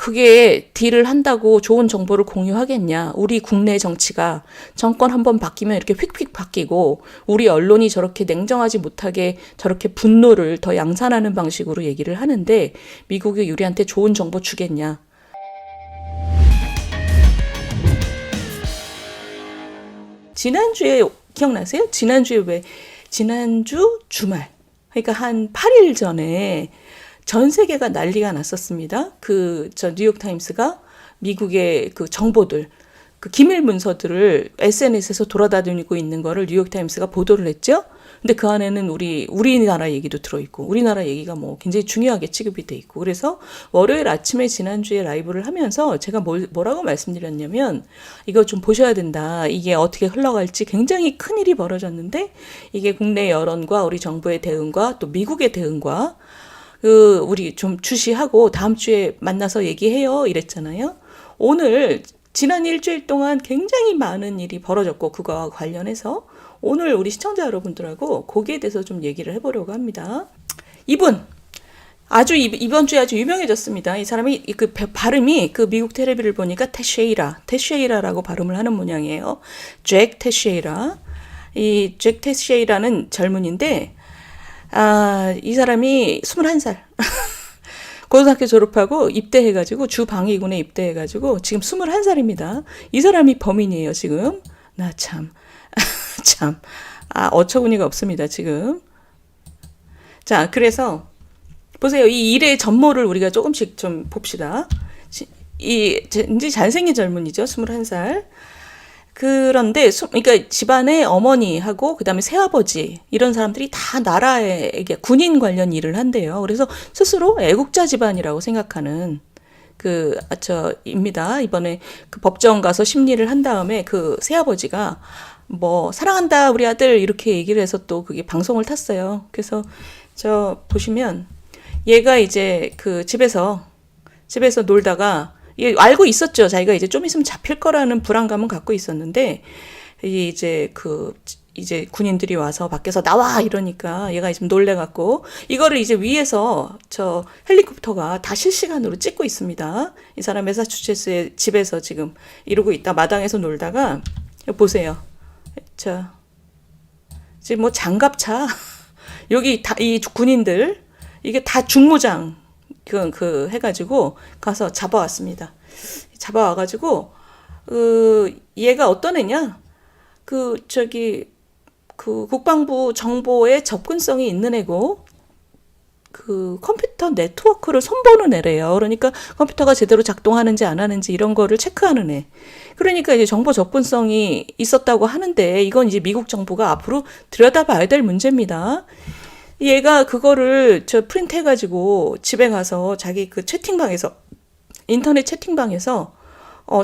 그게 딜을 한다고 좋은 정보를 공유하겠냐. 우리 국내 정치가 정권 한번 바뀌면 이렇게 휙휙 바뀌고 우리 언론이 저렇게 냉정하지 못하게 저렇게 분노를 더 양산하는 방식으로 얘기를 하는데 미국이 우리한테 좋은 정보 주겠냐. 지난주에 기억나세요? 지난주 주말. 그러니까 한 8일 전에 전 세계가 난리가 났었습니다. 뉴욕타임스가 미국의 그 정보들, 그 기밀 문서들을 SNS에서 돌아다니고 있는 거를 뉴욕타임스가 보도를 했죠. 근데 그 안에는 우리나라 얘기도 들어있고, 우리나라 얘기가 뭐 굉장히 중요하게 취급이 돼 있고, 그래서 월요일 아침에 지난주에 라이브를 하면서 제가 뭐라고 말씀드렸냐면, 이거 좀 보셔야 된다. 이게 어떻게 흘러갈지 굉장히 큰일이 벌어졌는데, 이게 국내 여론과 우리 정부의 대응과 또 미국의 대응과 우리 좀 주시하고 다음 주에 만나서 얘기해요. 이랬잖아요. 오늘 지난 일주일 동안 굉장히 많은 일이 벌어졌고 그거와 관련해서 오늘 우리 시청자 여러분들하고 거기에 대해서 좀 얘기를 해보려고 합니다. 이분 이번 주에 아주 유명해졌습니다. 이 사람이 그 발음이 그 미국 텔레비를 보니까 테쉐이라라고 발음을 하는 모양이에요. 잭 테쉐이라. 이 잭 테쉐이라는 젊은인데 이 사람이 21살. 고등학교 졸업하고 입대해가지고 주방위군에 입대해가지고 지금 21살입니다. 이 사람이 범인이에요, 지금. 나 참. 어처구니가 없습니다, 지금. 자, 그래서 보세요. 이 일의 전모를 우리가 조금씩 좀 봅시다. 이제 잘생긴 젊은이죠, 21살. 그런데 그러니까 집안의 어머니하고 그다음에 새아버지 이런 사람들이 다 나라에 군인 관련 일을 한대요. 그래서 스스로 애국자 집안이라고 생각하는 입니다. 이번에 그 법정 가서 심리를 한 다음에 그 새아버지가 뭐 사랑한다 우리 아들 이렇게 얘기를 해서 또 그게 방송을 탔어요. 그래서 보시면 얘가 이제 그 집에서 놀다가 알고 있었죠. 자기가 이제 좀 있으면 잡힐 거라는 불안감은 갖고 있었는데, 이제 군인들이 와서 밖에서 나와! 이러니까 얘가 지금 놀래갖고, 이거를 이제 위에서 헬리콥터가 다 실시간으로 찍고 있습니다. 이 사람 매사추세츠의 집에서 지금 이러고 있다. 마당에서 놀다가, 보세요. 지금 뭐 장갑차. 여기 이 군인들, 이게 다 중무장. 해가지고 가서 잡아왔습니다. 잡아와가지고 얘가 어떤 애냐? 국방부 정보에 접근성이 있는 애고 컴퓨터 네트워크를 손보는 애래요. 그러니까 컴퓨터가 제대로 작동하는지 안 하는지 이런 거를 체크하는 애. 그러니까 이제 정보 접근성이 있었다고 하는데 이건 이제 미국 정부가 앞으로 들여다봐야 될 문제입니다. 얘가 그거를 프린트해가지고 집에 가서 자기 그 인터넷 채팅방에서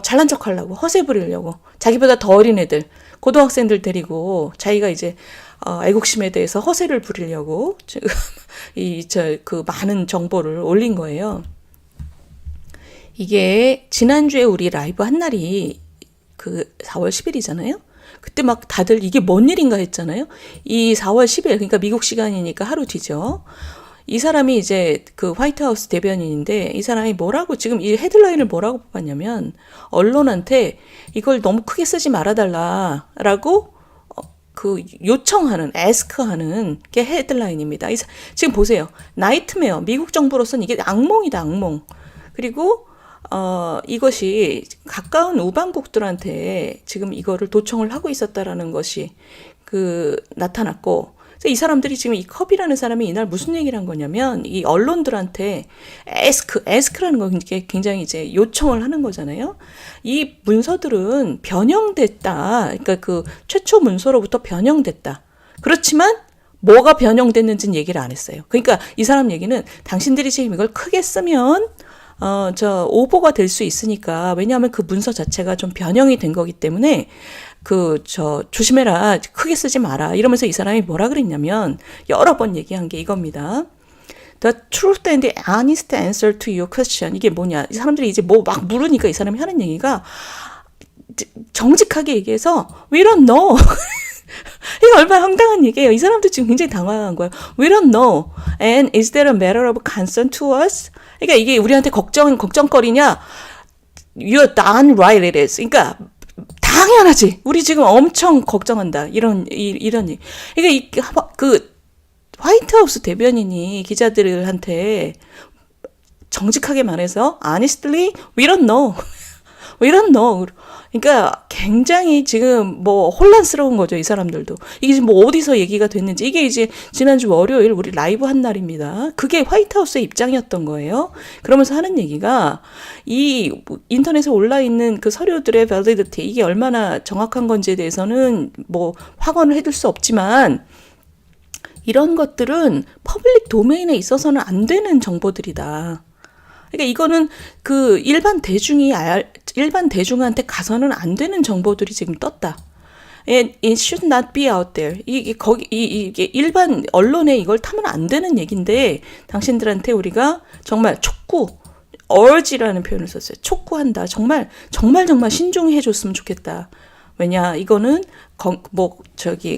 잘난 척 하려고, 허세 부리려고, 자기보다 더 어린 애들, 고등학생들 데리고 자기가 이제 애국심에 대해서 허세를 부리려고 지금 많은 정보를 올린 거예요. 이게 지난주에 우리 라이브 한 날이 4월 10일이잖아요. 그때 막 다들 이게 뭔 일인가 했잖아요. 이 4월 10일, 그러니까 미국 시간이니까 하루 뒤죠. 이 사람이 이제 그 화이트하우스 대변인인데 이 사람이 지금 이 헤드라인을 뭐라고 뽑았냐면 언론한테 이걸 너무 크게 쓰지 말아달라라고 요청하는, 애스크하는 게 헤드라인입니다. 지금 보세요. 나이트메어, 미국 정부로서는 이게 악몽이다, 악몽. 그리고 이것이 가까운 우방국들한테 지금 이거를 도청을 하고 있었다라는 것이 나타났고, 그래서 이 사람들이 지금 이 컵이라는 사람이 이날 무슨 얘기를 한 거냐면, 이 언론들한테 에스크라는 거 굉장히 이제 요청을 하는 거잖아요. 이 문서들은 변형됐다. 그러니까 최초 문서로부터 변형됐다. 그렇지만, 뭐가 변형됐는지는 얘기를 안 했어요. 그러니까 이 사람 얘기는 당신들이 지금 이걸 크게 쓰면, 오보가 될 수 있으니까, 왜냐하면 그 문서 자체가 좀 변형이 된 거기 때문에, 조심해라, 크게 쓰지 마라. 이러면서 이 사람이 뭐라 그랬냐면, 여러 번 얘기한 게 이겁니다. The truth and the honest answer to your question. 이게 뭐냐. 이 사람들이 이제 막 물으니까 이 사람이 하는 얘기가, 정직하게 얘기해서, we don't know. 이거 얼마나 황당한 얘기예요. 이 사람도 지금 굉장히 당황한 거예요. We don't know. And is that a matter of concern to us? 그러니까 이게 우리한테 걱정거리냐? You're darn right it is. 그러니까 당연하지. 우리 지금 엄청 걱정한다. 이런 얘기. 그러니까 그 화이트하우스 대변인이 기자들한테 정직하게 말해서 honestly, we don't know. we don't know. 그러니까 굉장히 지금 뭐 혼란스러운 거죠, 이 사람들도. 이게 지금 뭐 어디서 얘기가 됐는지. 이게 이제 지난주 월요일 우리 라이브 한 날입니다. 그게 화이트하우스의 입장이었던 거예요. 그러면서 하는 얘기가 이 인터넷에 올라 있는 그 서류들의 validity, 이게 얼마나 정확한 건지에 대해서는 뭐 확언을 해둘 수 없지만 이런 것들은 퍼블릭 도메인에 있어서는 안 되는 정보들이다. 그러니까 이거는 그 일반 대중한테 가서는 안 되는 정보들이 지금 떴다. It should not be out there. 이게 일반 언론에 이걸 타면 안 되는 얘기인데, 당신들한테 우리가 정말 urge라는 표현을 썼어요. 촉구한다. 정말 신중히 해줬으면 좋겠다. 왜냐, 이거는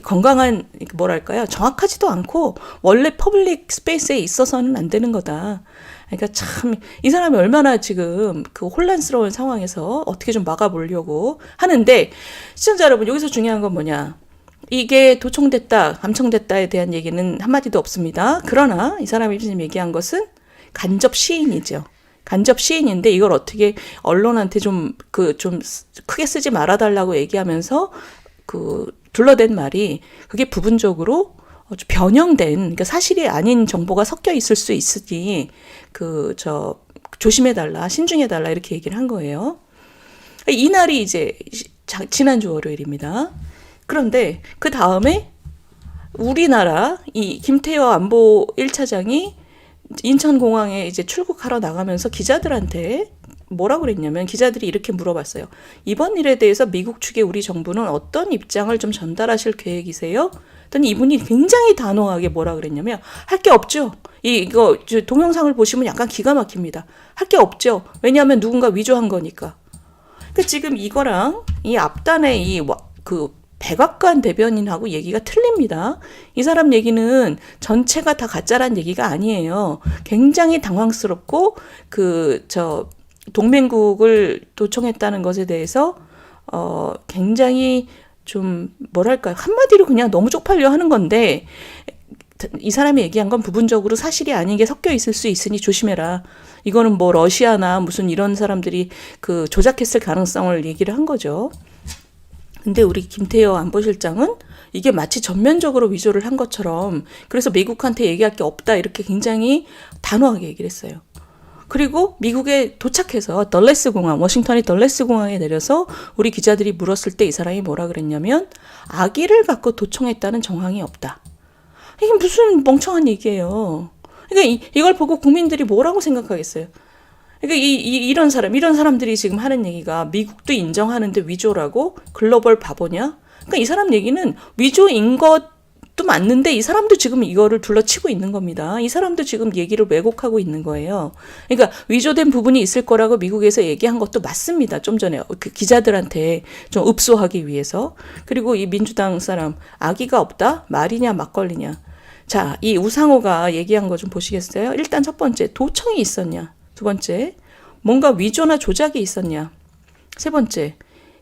건강한, 뭐랄까요, 정확하지도 않고 원래 퍼블릭 스페이스에 있어서는 안 되는 거다. 그러니까 참 이 사람이 얼마나 지금 그 혼란스러운 상황에서 어떻게 좀 막아보려고 하는데, 시청자 여러분, 여기서 중요한 건 뭐냐, 이게 도청됐다, 감청됐다에 대한 얘기는 한마디도 없습니다. 그러나 이 사람이 지금 얘기한 것은 간접 시인이죠. 간접 시인인데 이걸 어떻게 언론한테 좀 크게 쓰지 말아달라고 얘기하면서 둘러댄 말이, 그게 부분적으로 변형된, 그러니까 사실이 아닌 정보가 섞여 있을 수 있으니 조심해달라, 신중해달라, 이렇게 얘기를 한 거예요. 이 날이 이제 지난주 월요일입니다. 그런데 그 다음에 우리나라 이 김태호 안보 1차장이 인천공항에 이제 출국하러 나가면서 기자들한테 뭐라고 그랬냐면, 기자들이 이렇게 물어봤어요. 이번 일에 대해서 미국 측에 우리 정부는 어떤 입장을 좀 전달하실 계획이세요? 그랬더니 이분이 굉장히 단호하게 뭐라 그랬냐면, 할 게 없죠. 이거 동영상을 보시면 약간 기가 막힙니다. 할 게 없죠. 왜냐하면 누군가 위조한 거니까. 그러니까 지금 이거랑 이 앞단의 백악관 대변인하고 얘기가 틀립니다. 이 사람 얘기는 전체가 다 가짜란 얘기가 아니에요. 굉장히 당황스럽고 동맹국을 도청했다는 것에 대해서 굉장히 좀 뭐랄까요, 한마디로 그냥 너무 쪽팔려 하는 건데, 이 사람이 얘기한 건 부분적으로 사실이 아닌 게 섞여 있을 수 있으니 조심해라. 이거는 뭐 러시아나 무슨 이런 사람들이 조작했을 가능성을 얘기를 한 거죠. 근데 우리 김태호 안보실장은 이게 마치 전면적으로 위조를 한 것처럼, 그래서 미국한테 얘기할 게 없다, 이렇게 굉장히 단호하게 얘기를 했어요. 그리고 미국에 도착해서 워싱턴의 덜레스 공항에 내려서 우리 기자들이 물었을 때 이 사람이 뭐라 그랬냐면, 아기를 갖고 도청했다는 정황이 없다. 이게 무슨 멍청한 얘기예요. 그러니까 이걸 보고 국민들이 뭐라고 생각하겠어요. 그러니까 이런 사람들이 지금 하는 얘기가 미국도 인정하는데 위조라고? 글로벌 바보냐? 그러니까 이 사람 얘기는 위조인 것도 맞는데, 이 사람도 지금 이거를 둘러치고 있는 겁니다. 이 사람도 지금 얘기를 왜곡하고 있는 거예요. 그러니까 위조된 부분이 있을 거라고 미국에서 얘기한 것도 맞습니다. 좀 전에 기자들한테 좀 읍소하기 위해서. 그리고 이 민주당 사람, 아기가 없다? 말이냐 막걸리냐? 자, 이 우상호가 얘기한 거 좀 보시겠어요? 일단 첫 번째, 도청이 있었냐? 두 번째, 뭔가 위조나 조작이 있었냐? 세 번째,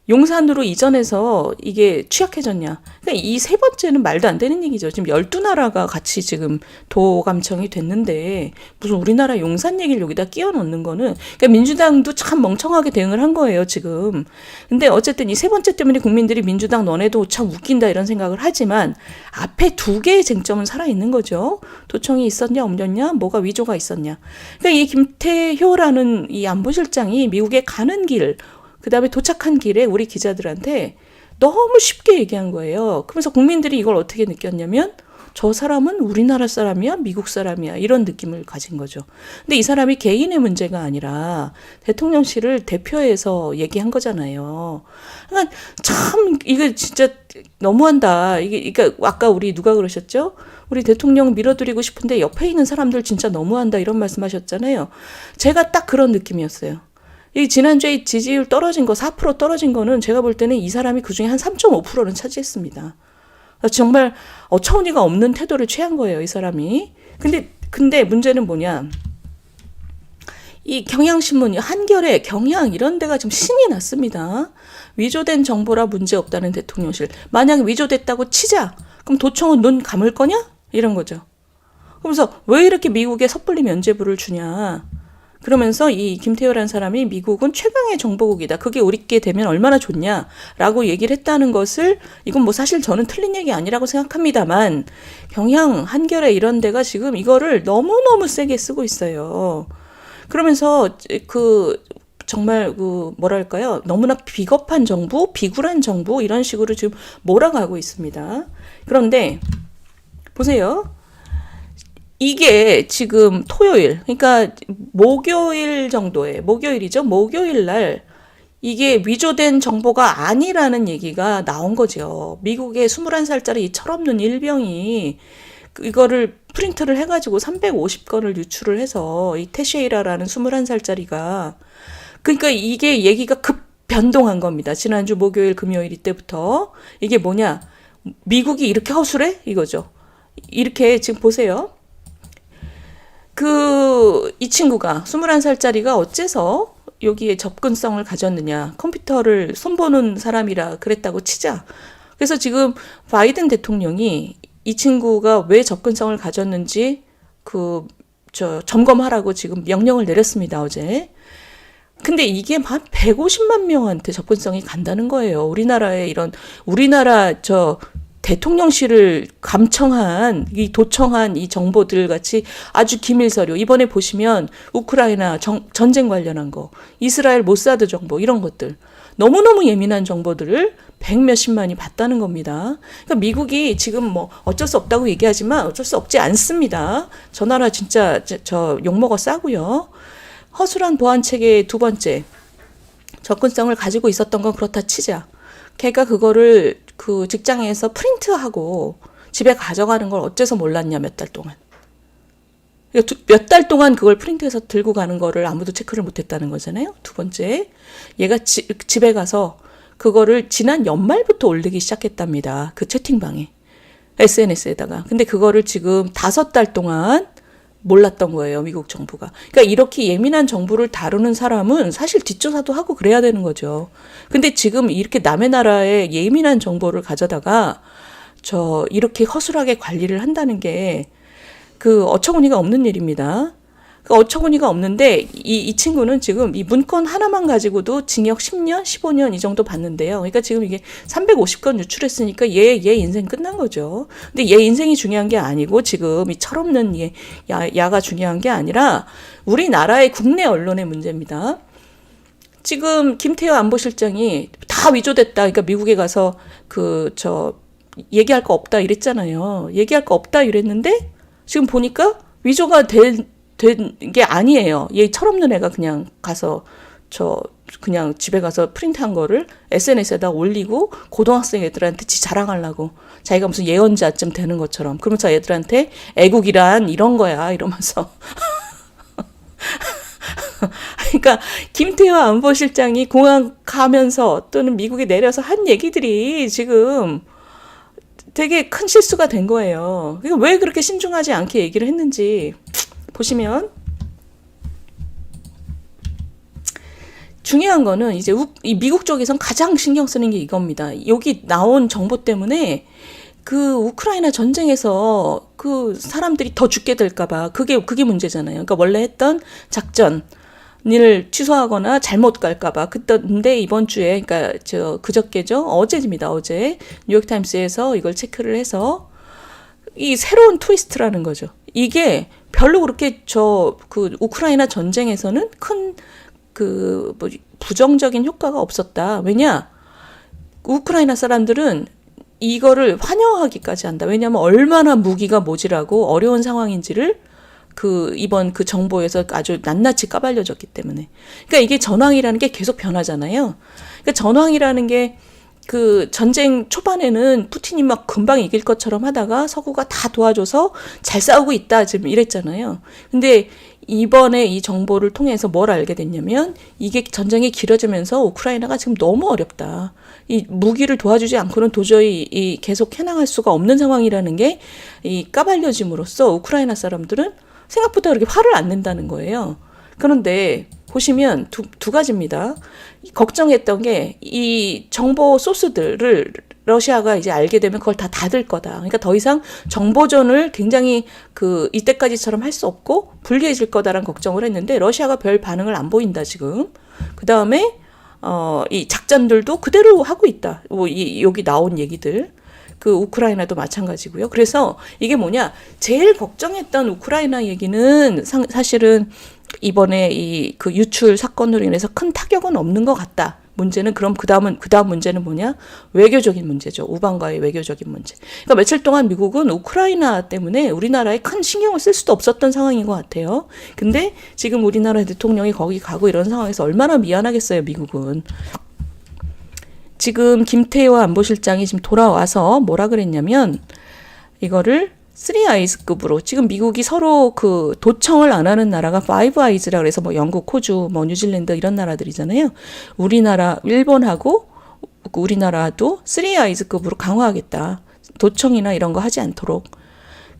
용산으로 이전해서 이게 취약해졌냐? 그러니까 이 세 번째는 말도 안 되는 얘기죠. 지금 12나라가 같이 지금 도감청이 됐는데 무슨 우리나라 용산 얘기를 여기다 끼워 넣는 거는, 그러니까 민주당도 참 멍청하게 대응을 한 거예요, 지금. 근데 어쨌든 이 세 번째 때문에 국민들이 민주당 너네도 참 웃긴다 이런 생각을 하지만, 앞에 두 개의 쟁점은 살아있는 거죠. 도청이 있었냐 없었냐, 뭐가 위조가 있었냐. 그러니까 이 김태효라는 이 안보실장이 미국에 가는 길, 그 다음에 도착한 길에 우리 기자들한테 너무 쉽게 얘기한 거예요. 그러면서 국민들이 이걸 어떻게 느꼈냐면, 저 사람은 우리나라 사람이야? 미국 사람이야? 이런 느낌을 가진 거죠. 근데 이 사람이 개인의 문제가 아니라 대통령실을 대표해서 얘기한 거잖아요. 그러니까 참 이거 진짜 너무한다. 그러니까 아까 우리 누가 그러셨죠? 우리 대통령 밀어드리고 싶은데 옆에 있는 사람들 진짜 너무한다, 이런 말씀하셨잖아요. 제가 딱 그런 느낌이었어요. 이 지난주에 지지율 떨어진 거, 4% 떨어진 거는 제가 볼 때는 이 사람이 그중에 한 3.5%는 차지했습니다. 정말 어처구니가 없는 태도를 취한 거예요, 이 사람이. 근데 문제는 뭐냐? 이 경향신문, 한겨레, 경향 이런 데가 지금 신이 났습니다. 위조된 정보라 문제 없다는 대통령실. 만약에 위조됐다고 치자. 그럼 도청은 눈 감을 거냐? 이런 거죠. 그러면서 왜 이렇게 미국에 섣불리 면죄부를 주냐? 그러면서 이 김태효라는 사람이 미국은 최강의 정보국이다. 그게 우리께 되면 얼마나 좋냐라고 얘기를 했다는 것을, 이건 뭐 사실 저는 틀린 얘기 아니라고 생각합니다만, 경향, 한겨레 이런 데가 지금 이거를 너무너무 세게 쓰고 있어요. 그러면서 정말 뭐랄까요? 너무나 비겁한 정부, 비굴한 정부 이런 식으로 지금 몰아가고 있습니다. 그런데 보세요. 이게 지금 토요일, 그러니까 목요일 정도에, 목요일이죠. 목요일 날 이게 위조된 정보가 아니라는 얘기가 나온 거죠. 미국의 21살짜리 이 철없는 일병이 이거를 프린트를 해가지고 350건을 유출을 해서 이 테쉐이라라는 21살짜리가, 그러니까 이게 얘기가 급 변동한 겁니다. 지난주 목요일, 금요일 이때부터. 이게 뭐냐? 미국이 이렇게 허술해? 이거죠. 이렇게 지금 보세요. 이 친구가 21살짜리가 어째서 여기에 접근성을 가졌느냐. 컴퓨터를 손보는 사람이라 그랬다고 치자. 그래서 지금 바이든 대통령이 이 친구가 왜 접근성을 가졌는지 점검하라고 지금 명령을 내렸습니다, 어제. 근데 이게 한 150만 명한테 접근성이 간다는 거예요. 우리나라 대통령실을 도청한 이 정보들 같이 아주 기밀 서류. 이번에 보시면 우크라이나 전쟁 관련한 거, 이스라엘 모사드 정보 이런 것들. 너무너무 예민한 정보들을 100몇십만이 봤다는 겁니다. 그러니까 미국이 지금 뭐 어쩔 수 없다고 얘기하지만 어쩔 수 없지 않습니다. 저 나라 진짜 욕먹어 싸고요. 허술한 보안 체계의 두 번째, 접근성을 가지고 있었던 건 그렇다 치자. 걔가 그거를 직장에서 프린트하고 집에 가져가는 걸 어째서 몰랐냐, 몇 달 동안. 몇 달 동안 그걸 프린트해서 들고 가는 거를 아무도 체크를 못했다는 거잖아요. 두 번째, 얘가 집에 가서 그거를 지난 연말부터 올리기 시작했답니다. 그 채팅방에, SNS에다가. 근데 그거를 지금 5달 동안 몰랐던 거예요, 미국 정부가. 그러니까 이렇게 예민한 정보를 다루는 사람은 사실 뒷조사도 하고 그래야 되는 거죠. 근데 지금 이렇게 남의 나라의 예민한 정보를 가져다가 이렇게 허술하게 관리를 한다는 게 어처구니가 없는 일입니다. 어처구니가 없는데 이 친구는 지금 이 문건 하나만 가지고도 징역 10년, 15년 이 정도 받는데요. 그러니까 지금 이게 350건 유출했으니까 얘 인생 끝난 거죠. 근데 얘 인생이 중요한 게 아니고 지금 이 철없는 야가 중요한 게 아니라 우리나라의 국내 언론의 문제입니다. 지금 김태효 안보실장이 다 위조됐다. 그러니까 미국에 가서 얘기할 거 없다 이랬잖아요. 얘기할 거 없다 이랬는데 지금 보니까 위조가 된 게 아니에요. 얘 철없는 애가 그냥 가서 그냥 집에 가서 프린트한 거를 SNS에다 올리고 고등학생 애들한테 지 자랑하려고 자기가 무슨 예언자쯤 되는 것처럼, 그러면서 애들한테 애국이란 이런 거야 이러면서 그러니까 김태효 안보실장이 공항 가면서 또는 미국에 내려서 한 얘기들이 지금 되게 큰 실수가 된 거예요. 그러니까 왜 그렇게 신중하지 않게 얘기를 했는지 보시면, 중요한 거는 이제 이 미국 쪽에선 가장 신경 쓰는 게 이겁니다. 여기 나온 정보 때문에 우크라이나 전쟁에서 사람들이 더 죽게 될까봐 그게 문제잖아요. 그러니까 원래 했던 작전을 취소하거나 잘못 갈까봐. 근데 이번 주에, 그러니까 그저께죠, 어제입니다. 어제 뉴욕타임스에서 이걸 체크를 해서 이 새로운 트위스트라는 거죠. 이게 별로 그렇게 우크라이나 전쟁에서는 큰 부정적인 효과가 없었다. 왜냐? 우크라이나 사람들은 이거를 환영하기까지 한다. 왜냐하면 얼마나 무기가 모자라고 어려운 상황인지를 이번 정보에서 아주 낱낱이 까발려졌기 때문에. 그러니까 이게 전황이라는 게 계속 변하잖아요. 그러니까 전황이라는 게 그 전쟁 초반에는 푸틴이 막 금방 이길 것처럼 하다가 서구가 다 도와줘서 잘 싸우고 있다 지금 이랬잖아요. 근데 이번에 이 정보를 통해서 뭘 알게 됐냐면 이게 전쟁이 길어지면서 우크라이나가 지금 너무 어렵다. 이 무기를 도와주지 않고는 도저히 이 계속 해나갈 수가 없는 상황이라는 게 이 까발려짐으로써 우크라이나 사람들은 생각보다 그렇게 화를 안 낸다는 거예요. 그런데 보시면 두 가지입니다. 걱정했던 게 이 정보 소스들을 러시아가 이제 알게 되면 그걸 다 닫을 거다. 그러니까 더 이상 정보전을 굉장히 그 이때까지처럼 할 수 없고 불리해질 거다라는 걱정을 했는데 러시아가 별 반응을 안 보인다 지금. 그 다음에 이 작전들도 그대로 하고 있다. 여기 나온 얘기들. 그 우크라이나도 마찬가지고요. 그래서 이게 뭐냐? 제일 걱정했던 우크라이나 얘기는 사실은 이번에 이 그 유출 사건으로 인해서 큰 타격은 없는 것 같다. 문제는 그럼 그 다음 문제는 뭐냐? 외교적인 문제죠. 우방과의 외교적인 문제. 그러니까 며칠 동안 미국은 우크라이나 때문에 우리나라에 큰 신경을 쓸 수도 없었던 상황인 것 같아요. 근데 지금 우리나라 대통령이 거기 가고 이런 상황에서 얼마나 미안하겠어요, 미국은. 지금 김태호 안보실장이 지금 돌아와서 뭐라 그랬냐면 이거를 3아이즈급으로 지금 미국이 서로 그 도청을 안 하는 나라가 5아이즈라 그래서 뭐 영국, 호주, 뭐 뉴질랜드 이런 나라들이잖아요. 우리나라, 일본하고 우리나라도 3아이즈급으로 강화하겠다. 도청이나 이런 거 하지 않도록.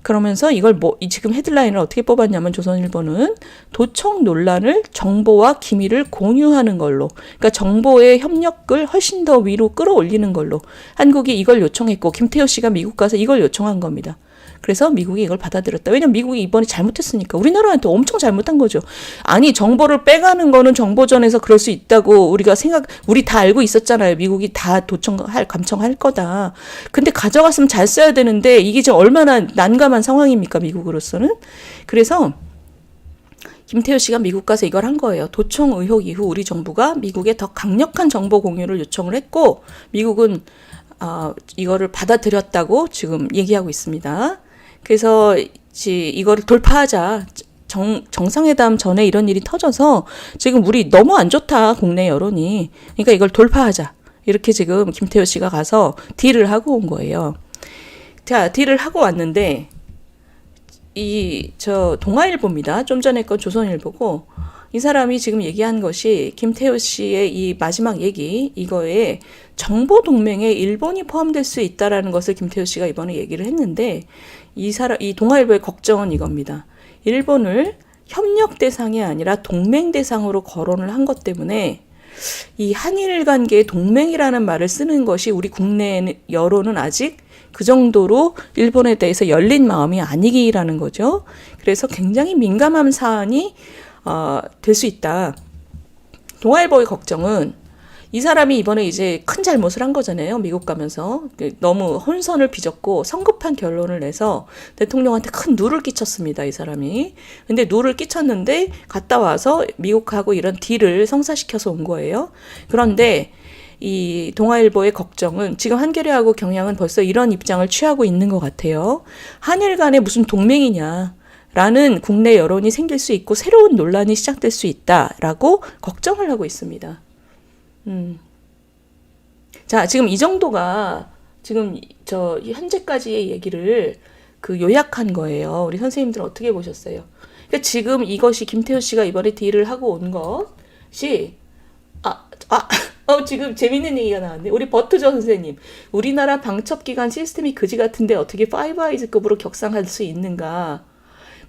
그러면서 이걸 지금 헤드라인을 어떻게 뽑았냐면 조선일보는 도청 논란을 정보와 기밀을 공유하는 걸로, 그러니까 정보의 협력을 훨씬 더 위로 끌어올리는 걸로 한국이 이걸 요청했고 김태호 씨가 미국 가서 이걸 요청한 겁니다. 그래서 미국이 이걸 받아들였다. 왜냐면 미국이 이번에 잘못했으니까. 우리나라한테 엄청 잘못한 거죠. 아니 정보를 빼가는 거는 정보전에서 그럴 수 있다고 우리 다 알고 있었잖아요. 미국이 다 감청할 거다. 근데 가져갔으면 잘 써야 되는데 이게 지금 얼마나 난감한 상황입니까, 미국으로서는. 그래서 김태호 씨가 미국 가서 이걸 한 거예요. 도청 의혹 이후 우리 정부가 미국에 더 강력한 정보 공유를 요청을 했고 미국은 이거를 받아들였다고 지금 얘기하고 있습니다. 그래서 이거를 돌파하자. 정상회담 전에 이런 일이 터져서 지금 우리 너무 안 좋다, 국내 여론이. 그러니까 이걸 돌파하자. 이렇게 지금 김태호 씨가 가서 딜을 하고 온 거예요. 자, 딜을 하고 왔는데 동아일보입니다. 좀 전에 건 조선일보고 이 사람이 지금 얘기한 것이 김태호 씨의 이 마지막 얘기, 이거에 정보 동맹에 일본이 포함될 수 있다라는 것을 김태호 씨가 이번에 얘기를 했는데 이 동아일보의 걱정은 이겁니다. 일본을 협력 대상이 아니라 동맹 대상으로 거론을 한 것 때문에 이 한일 관계의 동맹이라는 말을 쓰는 것이 우리 국내 여론은 아직 그 정도로 일본에 대해서 열린 마음이 아니기라는 거죠. 그래서 굉장히 민감한 사안이 될 수 있다. 동아일보의 걱정은 이 사람이 이번에 이제 큰 잘못을 한 거잖아요. 미국 가면서 너무 혼선을 빚었고 성급한 결론을 내서 대통령한테 큰 누를 끼쳤습니다. 이 사람이. 근데 누를 끼쳤는데 갔다 와서 미국하고 이런 딜을 성사시켜서 온 거예요. 그런데 이 동아일보의 걱정은 지금 한겨레하고 경향은 벌써 이런 입장을 취하고 있는 것 같아요. 한일 간에 무슨 동맹이냐. 라는 국내 여론이 생길 수 있고 새로운 논란이 시작될 수 있다라고 걱정을 하고 있습니다. 자, 지금 이 정도가 지금 현재까지의 얘기를 요약한 거예요. 우리 선생님들은 어떻게 보셨어요? 그러니까 지금 이것이 김태호 씨가 이번에 딜을 하고 온 것이 지금 재밌는 얘기가 나왔네. 우리 버트저 선생님. 우리나라 방첩기관 시스템이 그지 같은데 어떻게 5아이즈급으로 격상할 수 있는가?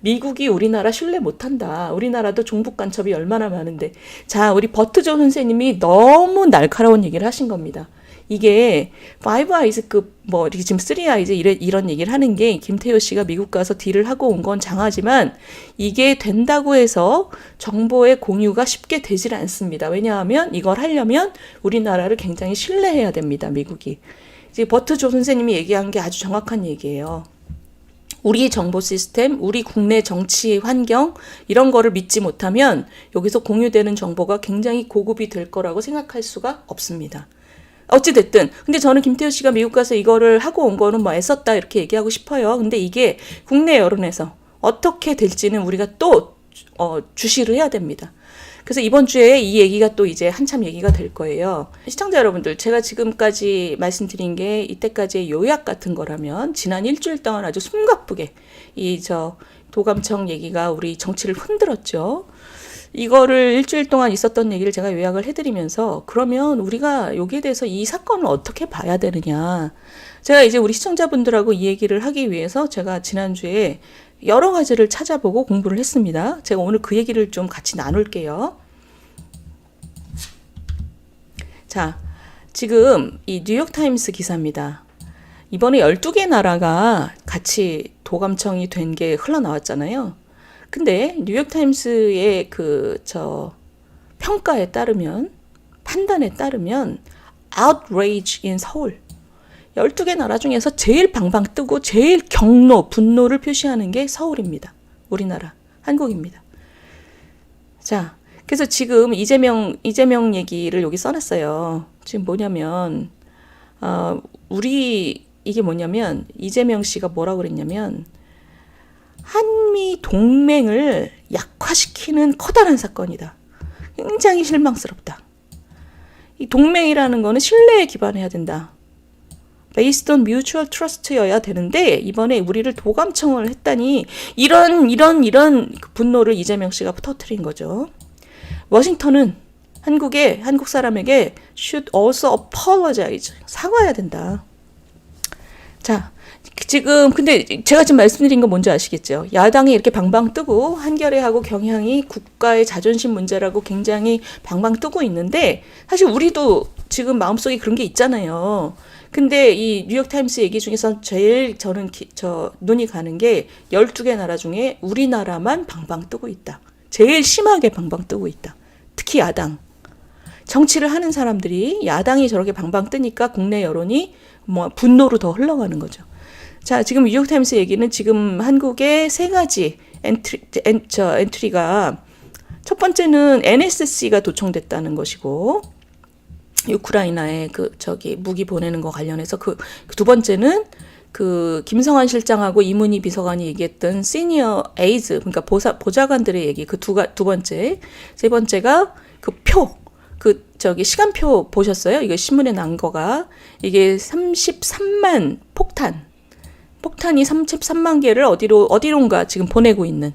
미국이 우리나라 신뢰 못한다. 우리나라도 종북 간첩이 얼마나 많은데. 자, 우리 버트저 선생님이 너무 날카로운 얘기를 하신 겁니다. 이게 5아이즈급 이렇게 지금 3아이즈 이런 얘기를 하는 게 김태호 씨가 미국 가서 딜을 하고 온 건 장하지만 이게 된다고 해서 정보의 공유가 쉽게 되질 않습니다. 왜냐하면 이걸 하려면 우리나라를 굉장히 신뢰해야 됩니다. 미국이. 이제 버트조 선생님이 얘기한 게 아주 정확한 얘기예요. 우리 정보 시스템, 우리 국내 정치 환경 이런 거를 믿지 못하면 여기서 공유되는 정보가 굉장히 고급이 될 거라고 생각할 수가 없습니다. 어찌됐든 근데 저는 김태호 씨가 미국 가서 이거를 하고 온 거는 애썼다 이렇게 얘기하고 싶어요. 근데 이게 국내 여론에서 어떻게 될지는 우리가 또 주시를 해야 됩니다. 그래서 이번 주에 이 얘기가 또 이제 한참 얘기가 될 거예요. 시청자 여러분들, 제가 지금까지 말씀드린 게 이때까지의 요약 같은 거라면 지난 일주일 동안 아주 숨가쁘게 도감청 얘기가 우리 정치를 흔들었죠. 이거를 일주일 동안 있었던 얘기를 제가 요약을 해드리면서 그러면 우리가 여기에 대해서 이 사건을 어떻게 봐야 되느냐. 제가 이제 우리 시청자분들하고 이 얘기를 하기 위해서 제가 지난주에 여러 가지를 찾아보고 공부를 했습니다. 제가 오늘 그 얘기를 좀 같이 나눌게요. 자, 지금 이 뉴욕타임스 기사입니다. 이번에 12개 나라가 같이 도감청이 된 게 흘러나왔잖아요. 근데 뉴욕타임스의 평가에 따르면, 판단에 따르면 outrage in 서울, 12개 나라 중에서 제일 방방 뜨고 제일 분노를 표시하는 게 서울입니다. 우리나라, 한국입니다. 자, 그래서 지금 이재명 얘기를 여기 써놨어요. 지금 뭐냐면, 이게 뭐냐면, 이재명 씨가 뭐라고 그랬냐면, 한미 동맹을 약화시키는 커다란 사건이다. 굉장히 실망스럽다. 이 동맹이라는 거는 신뢰에 기반해야 된다. Based on mutual trust여야 되는데 이번에 우리를 도감청을 했다니 이런 분노를 이재명 씨가 터뜨린 거죠. 워싱턴은 한국 사람에게 should also apologize. 사과해야 된다. 자, 지금 근데 제가 지금 말씀드린 건 뭔지 아시겠죠? 야당이 이렇게 방방 뜨고 한겨레하고 경향이 국가의 자존심 문제라고 굉장히 방방 뜨고 있는데 사실 우리도 지금 마음속에 그런 게 있잖아요. 근데 이 뉴욕타임스 얘기 중에서 제일 저는 눈이 가는 게 12개 나라 중에 우리나라만 방방 뜨고 있다. 제일 심하게 방방 뜨고 있다. 특히 야당. 정치를 하는 사람들이 야당이 저렇게 방방 뜨니까 국내 여론이 분노로 더 흘러가는 거죠. 자, 지금 뉴욕타임스 얘기는 지금 한국의 세 가지 엔트리가 첫 번째는 NSC가 도청됐다는 것이고 우크라이나에 무기 보내는 거 관련해서 두 번째는 김성환 실장하고 이문희 비서관이 얘기했던 시니어 에이즈, 그러니까 보좌관들의 얘기, 두 번째. 세 번째가 시간표 보셨어요? 이거 신문에 난 거가. 이게 33만 폭탄이 33만 개를 어디론가 지금 보내고 있는.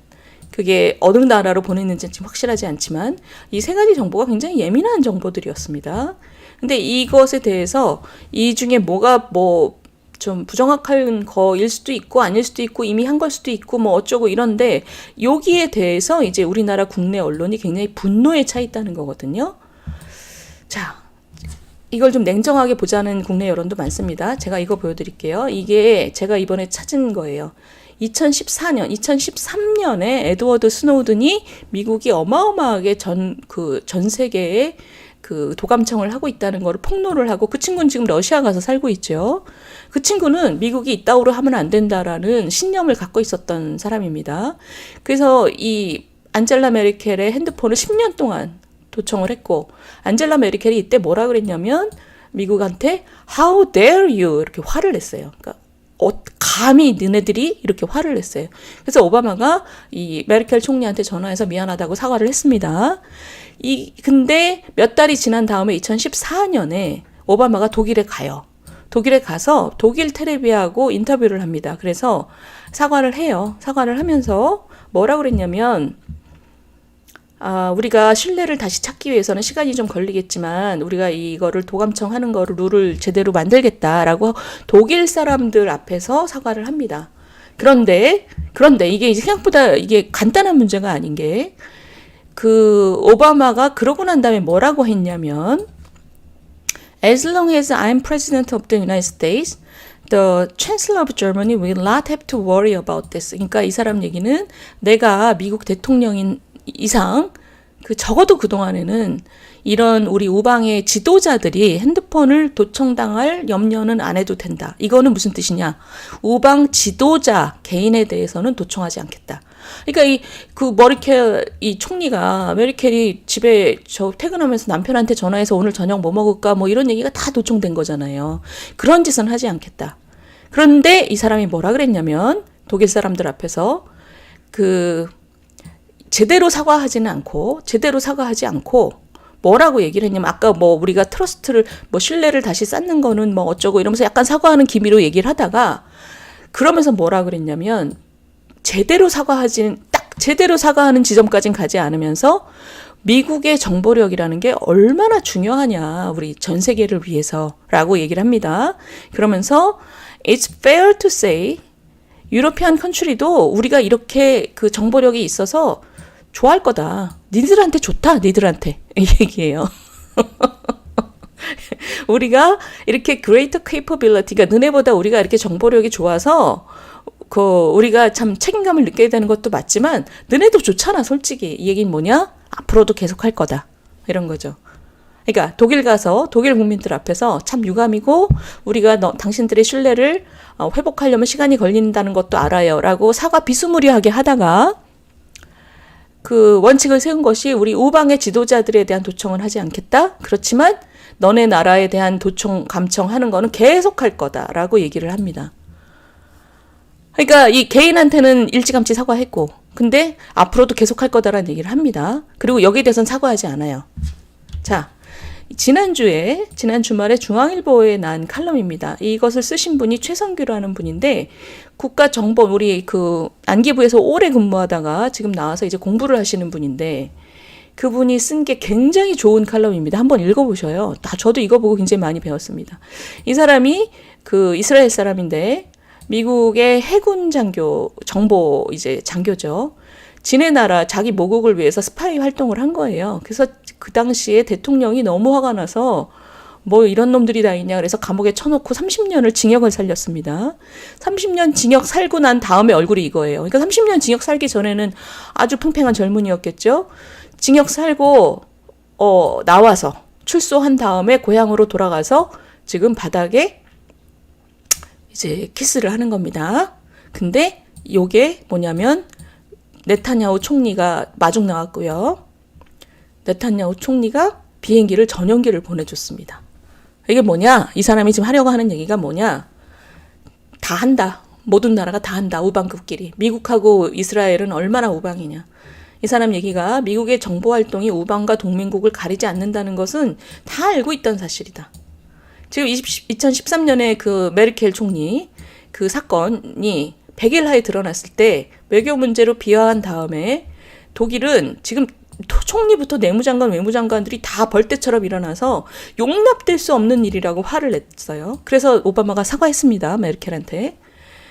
그게 어느 나라로 보냈는지 지금 확실하지 않지만 이 세 가지 정보가 굉장히 예민한 정보들이었습니다. 근데 이것에 대해서 이 중에 뭐가 좀 부정확한 거일 수도 있고 아닐 수도 있고 이미 한 걸 수도 있고 어쩌고 이런데 여기에 대해서 이제 우리나라 국내 언론이 굉장히 분노에 차 있다는 거거든요. 자, 이걸 좀 냉정하게 보자는 국내 여론도 많습니다. 제가 이거 보여드릴게요. 이게 제가 이번에 찾은 거예요. 2013년에 에드워드 스노우든이 미국이 어마어마하게 전 세계에 도감청을 하고 있다는 거를 폭로를 하고 그 친구는 지금 러시아 가서 살고 있죠. 그 친구는 미국이 이따구로 하면 안 된다라는 신념을 갖고 있었던 사람입니다. 그래서 이 안젤라 메르켈의 핸드폰을 10년 동안 도청을 했고 안젤라 메르켈이 이때 뭐라 그랬냐면 미국한테 How dare you 이렇게 화를 냈어요. 그러니까 감히 너네들이 이렇게 화를 냈어요. 그래서 오바마가 이 메르켈 총리한테 전화해서 미안하다고 사과를 했습니다. 근데 몇 달이 지난 다음에 2014년에 오바마가 독일에 가요. 독일에 가서 독일 텔레비하고 인터뷰를 합니다. 그래서 사과를 해요. 사과를 하면서 뭐라고 그랬냐면 우리가 신뢰를 다시 찾기 위해서는 시간이 좀 걸리겠지만 우리가 이거를 도감청하는 거를 룰을 제대로 만들겠다라고 독일 사람들 앞에서 사과를 합니다. 그런데 이게 생각보다 이게 간단한 문제가 아닌 게 오바마가 그러고 난 다음에 뭐라고 했냐면 As long as I'm president of the United States, the chancellor of Germany will not have to worry about this. 그러니까 이 사람 얘기는 내가 미국 대통령인 이상 적어도 그동안에는 이런 우리 우방의 지도자들이 핸드폰을 도청당할 염려는 안 해도 된다. 이거는 무슨 뜻이냐? 우방 지도자 개인에 대해서는 도청하지 않겠다. 그러니까 이 총리가 메르켈이 집에 퇴근하면서 남편한테 전화해서 오늘 저녁 뭐 먹을까 이런 얘기가 다 도청된 거잖아요. 그런 짓은 하지 않겠다. 그런데 이 사람이 뭐라 그랬냐면 독일 사람들 앞에서 제대로 사과하지 않고 뭐라고 얘기를 했냐면 아까 뭐 우리가 트러스트를 뭐 신뢰를 다시 쌓는 거는 뭐 어쩌고 이러면서 약간 사과하는 기미로 얘기를 하다가 그러면서 뭐라 그랬냐면 제대로 사과하는 지점까지는 가지 않으면서 미국의 정보력이라는 게 얼마나 중요하냐 우리 전 세계를 위해서라고 얘기를 합니다. 그러면서 It's fair to say 유러피안 컨트리도 우리가 이렇게 그 정보력이 있어서 좋아할 거다. 니들한테 좋다. 니들한테 이 얘기예요. 우리가 이렇게 greater capability가 너네보다 우리가 이렇게 정보력이 좋아서 우리가 참 책임감을 느껴야 되는 것도 맞지만 너네도 좋잖아. 솔직히 이 얘기는 뭐냐? 앞으로도 계속 할 거다. 이런 거죠. 그러니까 독일 가서 독일 국민들 앞에서 참 유감이고 우리가 당신들의 신뢰를 회복하려면 시간이 걸린다는 것도 알아요. 라고 사과 비스무리하게 하다가 그 원칙을 세운 것이 우리 우방의 지도자들에 대한 도청은 하지 않겠다. 그렇지만 너네 나라에 대한 도청, 감청하는 거는 계속 할 거다라고 얘기를 합니다. 그러니까 이 개인한테는 일찌감치 사과했고 근데 앞으로도 계속 할 거다라는 얘기를 합니다. 그리고 여기에 대해서는 사과하지 않아요. 자, 지난 주말에 중앙일보에 난 칼럼입니다. 이것을 쓰신 분이 최성규라는 분인데 국가정보 우리 그 안기부에서 오래 근무하다가 지금 나와서 이제 공부를 하시는 분인데 그분이 쓴 게 굉장히 좋은 칼럼입니다. 한번 읽어보셔요. 저도 이거 보고 굉장히 많이 배웠습니다. 이 사람이 그 이스라엘 사람인데 미국의 해군 정보 이제 장교죠. 지네 나라 자기 모국을 위해서 스파이 활동을 한 거예요. 그래서 그 당시에 대통령이 너무 화가 나서 뭐 이런 놈들이 다 있냐 그래서 감옥에 쳐놓고 30년을 징역을 살렸습니다. 30년 징역 살고 난 다음에 얼굴이 이거예요. 그러니까 30년 징역 살기 전에는 아주 팽팽한 젊은이였겠죠. 징역 살고 나와서 출소한 다음에 고향으로 돌아가서 지금 바닥에 이제 키스를 하는 겁니다. 근데 요게 뭐냐면 네타냐후 총리가 마중 나왔고요. 네타냐후 총리가 비행기를 전용기를 보내줬습니다. 이게 뭐냐? 이 사람이 지금 하려고 하는 얘기가 뭐냐? 다 한다. 모든 나라가 다 한다. 우방국끼리. 미국하고 이스라엘은 얼마나 우방이냐. 이 사람 얘기가 미국의 정보활동이 우방과 동맹국을 가리지 않는다는 것은 다 알고 있던 사실이다. 지금 2013년에 그 메르켈 총리 그 사건이 100일 하에 드러났을 때 외교 문제로 비화한 다음에 독일은 지금 총리부터 내무장관, 외무장관들이 다 벌떼처럼 일어나서 용납될 수 없는 일이라고 화를 냈어요. 그래서 오바마가 사과했습니다. 메르켈한테.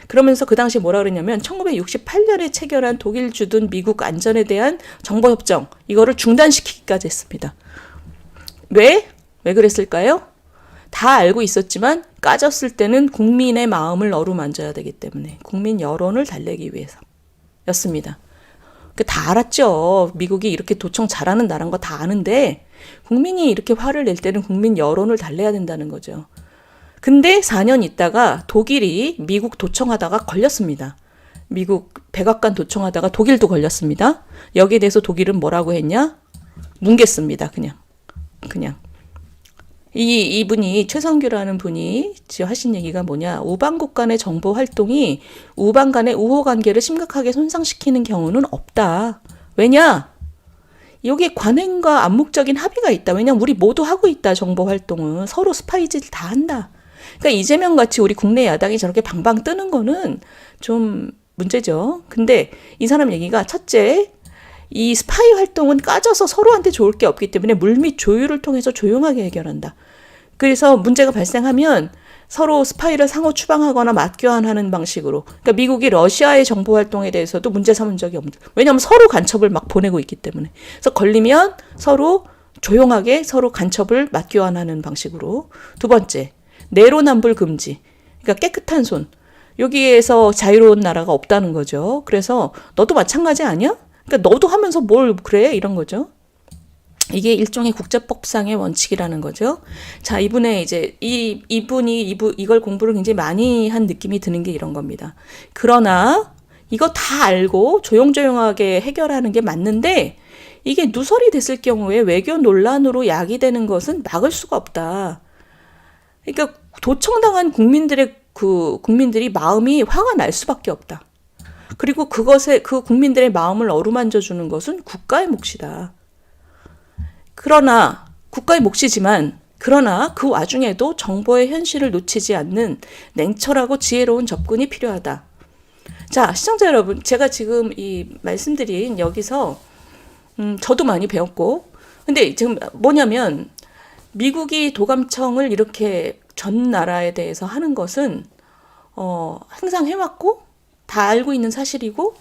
그러면서 그 당시 뭐라 그랬냐면 1968년에 체결한 독일 주둔 미국 안전에 대한 정보협정 이거를 중단시키기까지 했습니다. 왜 그랬을까요? 다 알고 있었지만 까졌을 때는 국민의 마음을 어루만져야 되기 때문에 국민 여론을 달래기 위해서였습니다. 다 알았죠. 미국이 이렇게 도청 잘하는 나라인 거 다 아는데 국민이 이렇게 화를 낼 때는 국민 여론을 달래야 된다는 거죠. 근데 4년 있다가 독일이 미국 도청하다가 걸렸습니다. 미국 백악관 도청하다가 독일도 걸렸습니다. 여기에 대해서 독일은 뭐라고 했냐? 뭉갰습니다. 그냥. 이분이 최성규라는 분이 하신 얘기가 뭐냐? 우방국 간의 정보 활동이 우방 간의 우호 관계를 심각하게 손상시키는 경우는 없다. 왜냐? 여기에 관행과 암묵적인 합의가 있다. 왜냐면 우리 모두 하고 있다. 정보 활동은 서로 스파이짓 다 한다. 그러니까 이재명 같이 우리 국내 야당이 저렇게 방방 뜨는 거는 좀 문제죠. 근데 이 사람 얘기가 첫째, 이 스파이 활동은 까져서 서로한테 좋을 게 없기 때문에 물밑 조율을 통해서 조용하게 해결한다. 그래서 문제가 발생하면 서로 스파이를 상호 추방하거나 맞교환하는 방식으로. 그러니까 미국이 러시아의 정보 활동에 대해서도 문제 삼은 적이 없는. 왜냐하면 서로 간첩을 막 보내고 있기 때문에. 그래서 걸리면 서로 조용하게 서로 간첩을 맞교환하는 방식으로. 두 번째, 내로남불 금지. 그러니까 깨끗한 손. 여기에서 자유로운 나라가 없다는 거죠. 그래서 너도 마찬가지 아니야? 그러니까 너도 하면서 뭘 그래? 이런 거죠. 이게 일종의 국제법상의 원칙이라는 거죠. 자, 이분의 이제 이걸 공부를 굉장히 많이 한 느낌이 드는 게 이런 겁니다. 그러나 이거 다 알고 조용조용하게 해결하는 게 맞는데 이게 누설이 됐을 경우에 외교 논란으로 야기되는 것은 막을 수가 없다. 그러니까 도청당한 국민들이 마음이 화가 날 수밖에 없다. 그리고 그것에 그 국민들의 마음을 어루만져 주는 것은 국가의 몫이다. 그러나 국가의 몫이지만 그러나 그 와중에도 정보의 현실을 놓치지 않는 냉철하고 지혜로운 접근이 필요하다. 자, 시청자 여러분, 제가 지금 이 말씀드린 여기서 저도 많이 배웠고, 근데 지금 뭐냐면 미국이 도감청을 이렇게 전 나라에 대해서 하는 것은 항상 해왔고 다 알고 있는 사실이고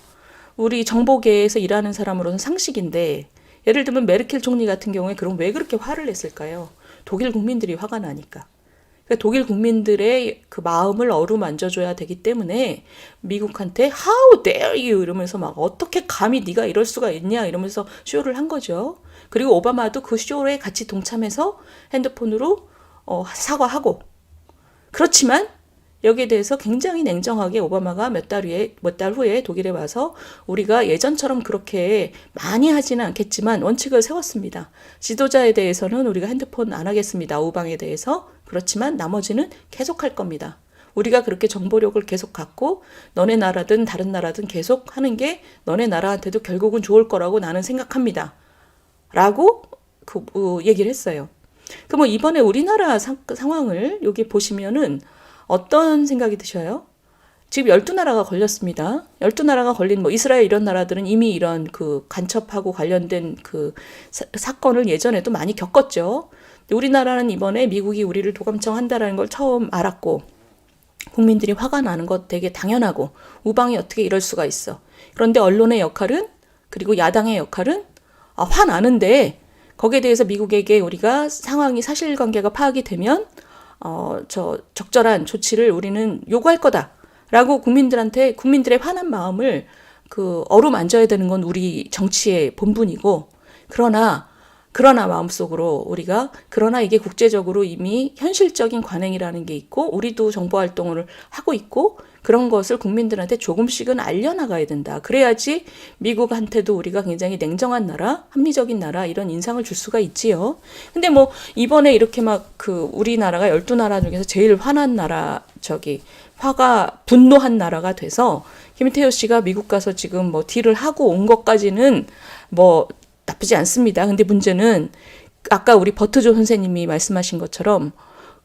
우리 정보계에서 일하는 사람으로서는 상식인데, 예를 들면 메르켈 총리 같은 경우에 그럼 왜 그렇게 화를 냈을까요? 독일 국민들이 화가 나니까. 그러니까 독일 국민들의 그 마음을 어루만져줘야 되기 때문에 미국한테 How dare you 이러면서 막 어떻게 감히 네가 이럴 수가 있냐 이러면서 쇼를 한 거죠. 그리고 오바마도 그 쇼에 같이 동참해서 핸드폰으로 사과하고. 그렇지만 여기에 대해서 굉장히 냉정하게 오바마가 몇 달 후에 독일에 와서 우리가 예전처럼 그렇게 많이 하지는 않겠지만 원칙을 세웠습니다. 지도자에 대해서는 우리가 핸드폰 안 하겠습니다. 우방에 대해서. 그렇지만 나머지는 계속 할 겁니다. 우리가 그렇게 정보력을 계속 갖고 너네 나라든 다른 나라든 계속 하는 게 너네 나라한테도 결국은 좋을 거라고 나는 생각합니다. 라고 얘기를 했어요. 그럼 이번에 우리나라 상황을 여기 보시면은 어떤 생각이 드셔요? 지금 12나라가 걸렸습니다. 12나라가 걸린 이스라엘 이런 나라들은 이미 이런 그 간첩하고 관련된 그 사건을 예전에도 많이 겪었죠. 우리나라는 이번에 미국이 우리를 도감청 한다라는 걸 처음 알았고, 국민들이 화가 나는 것 되게 당연하고, 우방이 어떻게 이럴 수가 있어. 그런데 언론의 역할은, 그리고 야당의 역할은 화나는데 거기에 대해서 미국에게 우리가 상황이 사실관계가 파악이 되면 적절한 조치를 우리는 요구할 거다라고 국민들의 화난 마음을 어루만져야 되는 건 우리 정치의 본분이고, 그러나 마음속으로 우리가 그러나 이게 국제적으로 이미 현실적인 관행이라는 게 있고 우리도 정보 활동을 하고 있고 그런 것을 국민들한테 조금씩은 알려나가야 된다. 그래야지 미국한테도 우리가 굉장히 냉정한 나라, 합리적인 나라 이런 인상을 줄 수가 있지요. 근데 이번에 이렇게 우리나라가 12나라 중에서 제일 화난 나라, 화가 분노한 나라가 돼서 김태효 씨가 미국 가서 지금 딜을 하고 온 것까지는 나쁘지 않습니다. 근데 문제는 아까 우리 버트조 선생님이 말씀하신 것처럼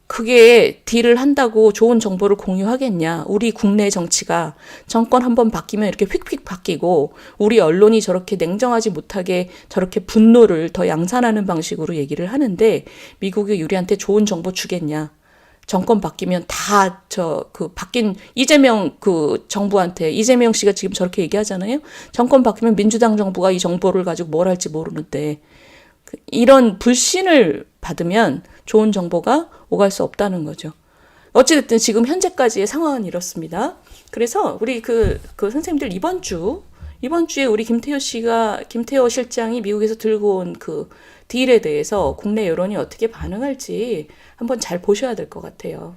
그게 딜을 한다고 좋은 정보를 공유하겠냐. 우리 국내 정치가 정권 한번 바뀌면 이렇게 휙휙 바뀌고 우리 언론이 저렇게 냉정하지 못하게 저렇게 분노를 더 양산하는 방식으로 얘기를 하는데 미국이 우리한테 좋은 정보 주겠냐. 정권 바뀌면 다 바뀐 이재명 정부한테, 이재명 씨가 지금 저렇게 얘기하잖아요. 정권 바뀌면 민주당 정부가 이 정보를 가지고 뭘 할지 모르는데 이런 불신을 받으면 좋은 정보가 오갈 수 없다는 거죠. 어찌됐든 지금 현재까지의 상황은 이렇습니다. 그래서 우리 선생님들 이번 주에 우리 김태호 실장이 미국에서 들고 온 딜에 대해서 국내 여론이 어떻게 반응할지 한번 잘 보셔야 될 것 같아요.